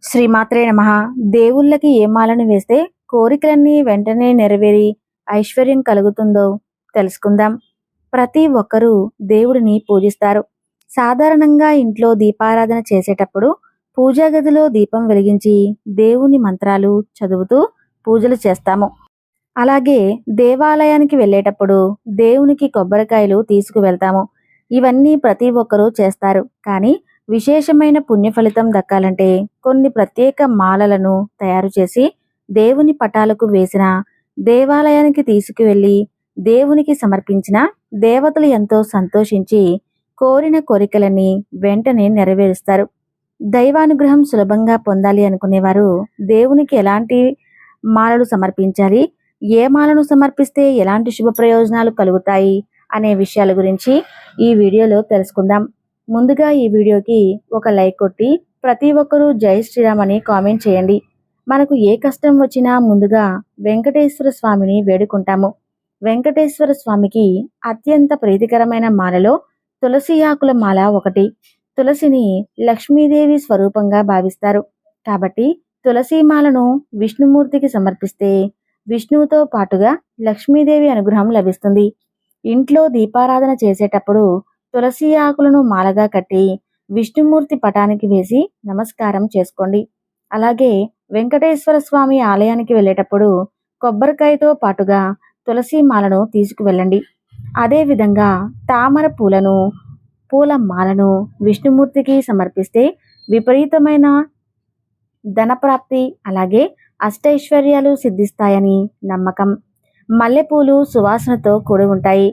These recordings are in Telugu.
శ్రీమాత్రే నమః. దేవుళ్ళకి ఏ మాలను వేస్తే కోరికలన్నీ వెంటనే నెరవేరి ఐశ్వర్యం కలుగుతుందో తెలుసుకుందాం. ప్రతి ఒక్కరూ దేవుడిని పూజిస్తారు. సాధారణంగా ఇంట్లో దీపారాధన చేసేటప్పుడు పూజా గదిలో దీపం వెలిగించి దేవుని మంత్రాలు చదువుతూ పూజలు చేస్తాము. అలాగే దేవాలయానికి వెళ్ళేటప్పుడు దేవునికి కొబ్బరికాయలు తీసుకువెళ్తాము. ఇవన్నీ ప్రతి ఒక్కరూ చేస్తారు. కానీ విశేషమైన పుణ్య ఫలితం దక్కాలంటే కొన్ని ప్రత్యేక మాలలను తయారు చేసి దేవుని పటాలకు వేసిన, దేవాలయానికి తీసుకువెళ్ళి దేవునికి సమర్పించిన దేవతలు ఎంతో సంతోషించి కోరిన కోరికలని వెంటనే నెరవేరుస్తారు. దైవానుగ్రహం సులభంగా పొందాలి అనుకునేవారు దేవునికి ఎలాంటి మాలలు సమర్పించాలి, ఏ మాలను సమర్పిస్తే ఎలాంటి శుభ ప్రయోజనాలు కలుగుతాయి అనే విషయాల గురించి ఈ వీడియోలో తెలుసుకుందాం. ముందుగా ఈ వీడియోకి ఒక లైక్ కొట్టి ప్రతి ఒక్కరూ జై శ్రీరామ్ అని కామెంట్ చేయండి. మనకు ఏ కష్టం వచ్చినా ముందుగా వెంకటేశ్వర స్వామిని వేడుకుంటాము. వెంకటేశ్వర స్వామికి అత్యంత ప్రీతికరమైన మాలలో తులసి ఆకుల మాల ఒకటి. తులసిని లక్ష్మీదేవి స్వరూపంగా భావిస్తారు. కాబట్టి తులసి మాలను విష్ణుమూర్తికి సమర్పిస్తే విష్ణువుతో పాటుగా లక్ష్మీదేవి అనుగ్రహం లభిస్తుంది. ఇంట్లో దీపారాధన చేసేటప్పుడు తులసి ఆకులను మాలగా కట్టి విష్ణుమూర్తి పటానికి వేసి నమస్కారం చేసుకోండి. అలాగే వెంకటేశ్వర స్వామి ఆలయానికి వెళ్ళేటప్పుడు కొబ్బరికాయతో పాటుగా తులసి మాలను తీసుకువెళ్ళండి. అదేవిధంగా తామర పూల మాలను విష్ణుమూర్తికి సమర్పిస్తే విపరీతమైన ధనప్రాప్తి అలాగే అష్టైశ్వర్యాలు సిద్ధిస్తాయని నమ్మకం. మల్లెపూలు సువాసనతో కూడి ఉంటాయి.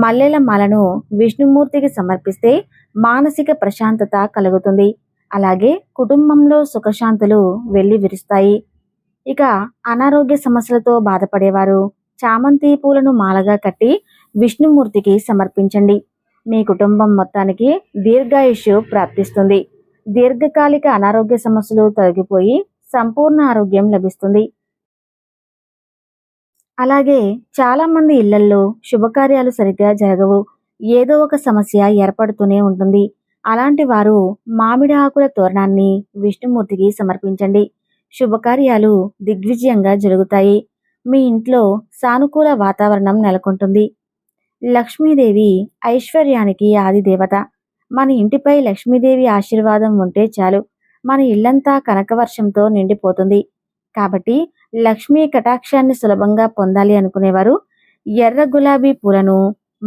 మల్లెల మాలను విష్ణుమూర్తికి సమర్పిస్తే మానసిక ప్రశాంతత కలుగుతుంది. అలాగే కుటుంబంలో సుఖశాంతులు వెళ్లి విరుస్తాయి. ఇక అనారోగ్య సమస్యలతో బాధపడేవారు చామంతి పూలను మాలగా కట్టి విష్ణుమూర్తికి సమర్పించండి. మీ కుటుంబం మొత్తానికి దీర్ఘాయుష్యు ప్రాప్తిస్తుంది. దీర్ఘకాలిక అనారోగ్య సమస్యలు తొలగిపోయి సంపూర్ణ ఆరోగ్యం లభిస్తుంది. అలాగే చాలా మంది ఇళ్లల్లో శుభకార్యాలు సరిగ్గా జరగవు. ఏదో ఒక సమస్య ఏర్పడుతూనే ఉంటుంది. అలాంటి వారు మామిడి ఆకుల తోరణాన్ని విష్ణుమూర్తికి సమర్పించండి. శుభకార్యాలు దిగ్విజయంగా జరుగుతాయి. మీ ఇంట్లో సానుకూల వాతావరణం నెలకొంటుంది. లక్ష్మీదేవి ఐశ్వర్యానికి ఆది దేవత. మన ఇంటిపై లక్ష్మీదేవి ఆశీర్వాదం ఉంటే చాలు, మన ఇల్లంతా కనకవర్షంతో నిండిపోతుంది. కాబట్టి లక్ష్మీ కటాక్షాన్ని సులభంగా పొందాలి అనుకునేవారు ఎర్ర గులాబీ పూలను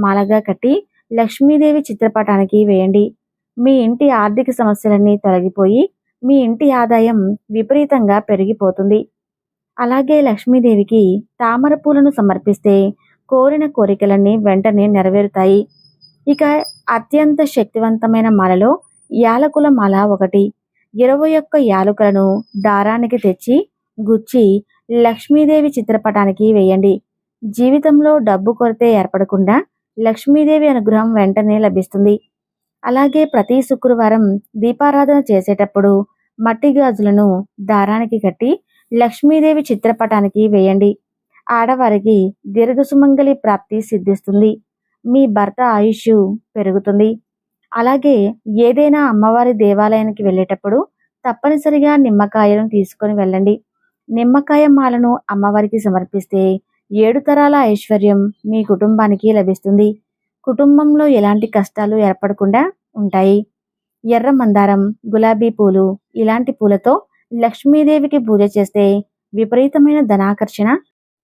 మాలగా కట్టి లక్ష్మీదేవి చిత్రపటానికి వేయండి. మీ ఇంటి ఆర్థిక సమస్యలన్నీ తొలగిపోయి మీ ఇంటి ఆదాయం విపరీతంగా పెరిగిపోతుంది. అలాగే లక్ష్మీదేవికి తామర పూలను సమర్పిస్తే కోరిన కోరికలన్నీ వెంటనే నెరవేరుతాయి. ఇక అత్యంత శక్తివంతమైన మాలలో యాలకుల మాల ఒకటి. 21 యాలకులను దారానికి తెచ్చి గుచ్చి లక్ష్మీదేవి చిత్రపటానికి వేయండి. జీవితంలో డబ్బు కొరత ఏర్పడకుండా లక్ష్మీదేవి అనుగ్రహం వెంటనే లభిస్తుంది. అలాగే ప్రతి శుక్రవారం దీపారాధన చేసేటప్పుడు మట్టి గాజులను దారానికి కట్టి లక్ష్మీదేవి చిత్రపటానికి వేయండి. ఆడవారికి దీర్ఘసుమంగళి ప్రాప్తి సిద్ధిస్తుంది. మీ భర్త ఆయుష్ పెరుగుతుంది. అలాగే ఏదైనా అమ్మవారి దేవాలయానికి వెళ్ళేటప్పుడు తప్పనిసరిగా నిమ్మకాయలను తీసుకొని వెళ్ళండి. నిమ్మకాయ మాలను అమ్మవారికి సమర్పిస్తే 7 తరాల ఐశ్వర్యం మీ కుటుంబానికి లభిస్తుంది. కుటుంబంలో ఎలాంటి కష్టాలు ఏర్పడకుండా ఉంటాయి. ఎర్ర మందారం, గులాబీ పూలు ఇలాంటి పూలతో లక్ష్మీదేవికి పూజ చేస్తే విపరీతమైన ధనాకర్షణ,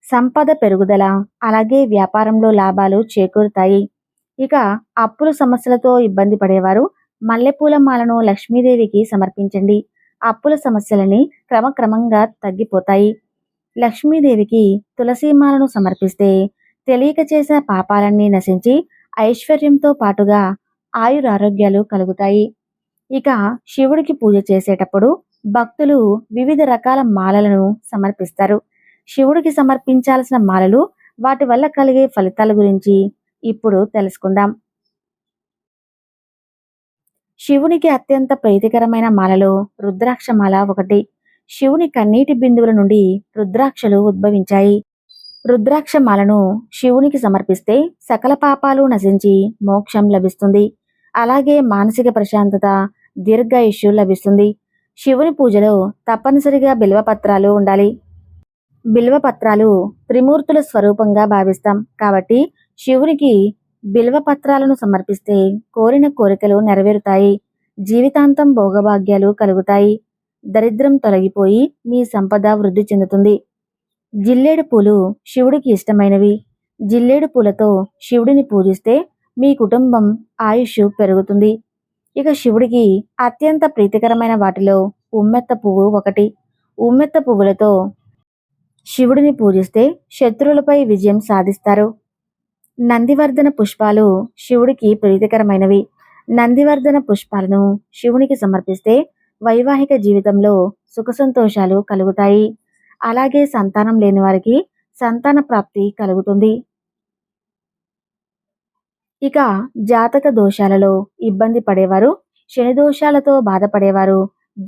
సంపద పెరుగుదల అలాగే వ్యాపారంలో లాభాలు చేకూరుతాయి. ఇక అప్పుల సమస్యలతో ఇబ్బంది పడేవారు మల్లెపూల మాలను లక్ష్మీదేవికి సమర్పించండి. అప్పుల సమస్యలని క్రమక్రమంగా తగ్గిపోతాయి. లక్ష్మీదేవికి తులసి మాలను సమర్పిస్తే తెలియక చేసిన పాపాలన్నీ నశించి ఐశ్వర్యంతో పాటుగా ఆయురారోగ్యాలు కలుగుతాయి. ఇక శివుడికి పూజ చేసేటప్పుడు భక్తులు వివిధ రకాల మాలలను సమర్పిస్తారు. శివుడికి సమర్పించాల్సిన మాలలు, వాటి వల్ల కలిగే ఫలితాల గురించి ఇప్పుడు తెలుసుకుందాం. శివునికి అత్యంత ప్రీతికరమైన మాలలో రుద్రాక్ష మాల ఒకటి. శివుని కన్నీటి బిందువుల నుండి రుద్రాక్షలు ఉద్భవించాయి. రుద్రాక్ష మాలను శివునికి సమర్పిస్తే సకల పాపాలు నశించి మోక్షం లభిస్తుంది. అలాగే మానసిక ప్రశాంతత, దీర్ఘాయుష్యు లభిస్తుంది. శివుని పూజలో తప్పనిసరిగా బిల్వపత్రాలు ఉండాలి. బిల్వపత్రాలు త్రిమూర్తుల స్వరూపంగా భావిస్తాం కాబట్టి శివునికి బిల్వపత్రాలను సమర్పిస్తే కోరిన కోరికలు నెరవేరుతాయి. జీవితాంతం భోగభాగ్యాలు కలుగుతాయి. దరిద్రం తొలగిపోయి మీ సంపద వృద్ధి చెందుతుంది. జిల్లేడు పూలు శివుడికి ఇష్టమైనవి. జిల్లేడు పూలతో శివుడిని పూజిస్తే మీ కుటుంబం ఆయుష్ పెరుగుతుంది. ఇక శివుడికి అత్యంత ప్రీతికరమైన వాటిలో ఉమ్మెత్త పువ్వు ఒకటి. ఉమ్మెత్త పువ్వులతో శివుడిని పూజిస్తే శత్రువులపై విజయం సాధిస్తారు. నందివర్ధన పుష్పాలు శివుడికి ప్రీతికరమైనవి. నందివర్ధన పుష్పాలను శివునికి సమర్పిస్తే వైవాహిక జీవితంలో సుఖ సంతోషాలు కలుగుతాయి. అలాగే సంతానం లేని వారికి సంతాన ప్రాప్తి కలుగుతుంది. ఇక జాతక దోషాలలో ఇబ్బంది పడేవారు, శని దోషాలతో బాధపడేవారు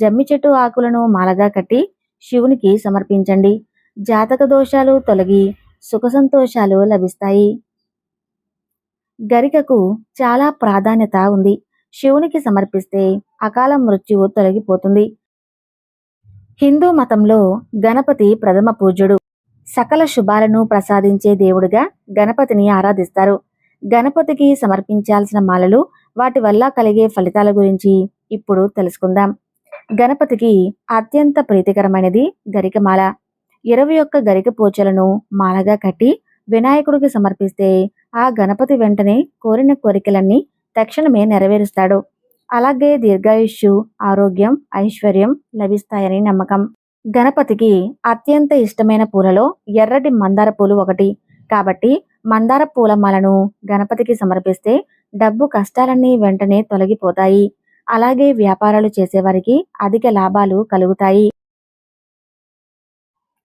జమ్మి చెట్టు ఆకులను మాలగా కట్టి శివునికి సమర్పించండి. జాతక దోషాలు తొలగి సుఖ సంతోషాలు లభిస్తాయి. గరికకు చాలా ప్రాధాన్యత ఉంది. శివునికి సమర్పిస్తే అకాల మృత్యువు తొలగిపోతుంది. హిందూ మతంలో గణపతి ప్రథమ పూజ్యుడు. సకల శుభాలను ప్రసాదించే దేవుడిగా గణపతిని ఆరాధిస్తారు. గణపతికి సమర్పించాల్సిన మాలలు, వాటి వల్ల కలిగే ఫలితాల గురించి ఇప్పుడు తెలుసుకుందాం. గణపతికి అత్యంత ప్రీతికరమైనది గరికమాల. 21 గరిక పోచలను మాలగా కట్టి వినాయకుడికి సమర్పిస్తే ఆ గణపతి వెంటనే కోరిన కోరికలన్నీ తక్షణమే నెరవేరుస్తాడు. అలాగే దీర్ఘాయుష్యు, ఆరోగ్యం, ఐశ్వర్యం లభిస్తాయని నమ్మకం. గణపతికి అత్యంత ఇష్టమైన పూలలో ఎర్రటి మందార పూలు ఒకటి. కాబట్టి మందార పూల మాలను గణపతికి సమర్పిస్తే డబ్బు కష్టాలన్నీ వెంటనే తొలగిపోతాయి. అలాగే వ్యాపారాలు చేసేవారికి అధిక లాభాలు కలుగుతాయి.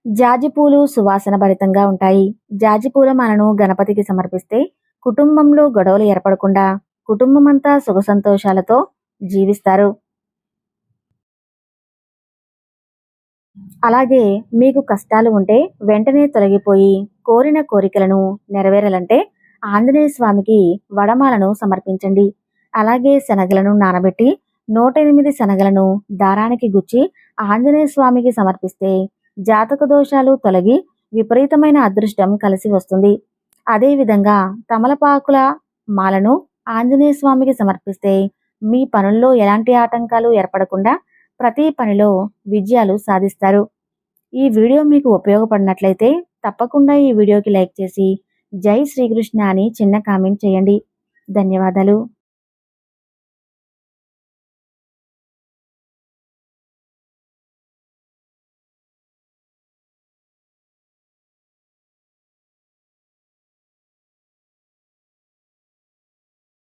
జాజి పూలు సువాసన భరితంగా ఉంటాయి. జాజి పూల మాలను గణపతికి సమర్పిస్తే కుటుంబంలో గొడవలు ఏర్పడకుండా కుటుంబమంతా సుఖ సంతోషాలతో జీవిస్తారు. అలాగే మీకు కష్టాలు ఉంటే వెంటనే తొలగిపోయి కోరిన కోరికలను నెరవేరాలంటే ఆంజనేయ స్వామికి వడమాలను సమర్పించండి. అలాగే శనగలను నానబెట్టి 108 శనగలను దారానికి గుచ్చి ఆంజనేయ స్వామికి సమర్పిస్తే జాతక దోషాలు తొలగి విపరీతమైన అదృష్టం కలిసి వస్తుంది. అదేవిధంగా తమలపాకుల మాలను ఆంజనేయ స్వామికి సమర్పిస్తే మీ పనుల్లో ఎలాంటి ఆటంకాలు ఏర్పడకుండా ప్రతి పనిలో విజయాలు సాధిస్తారు. ఈ వీడియో మీకు ఉపయోగపడినట్లయితే తప్పకుండా ఈ వీడియోకి లైక్ చేసి జై శ్రీకృష్ణ అని చిన్న కామెంట్ చేయండి. ధన్యవాదాలు.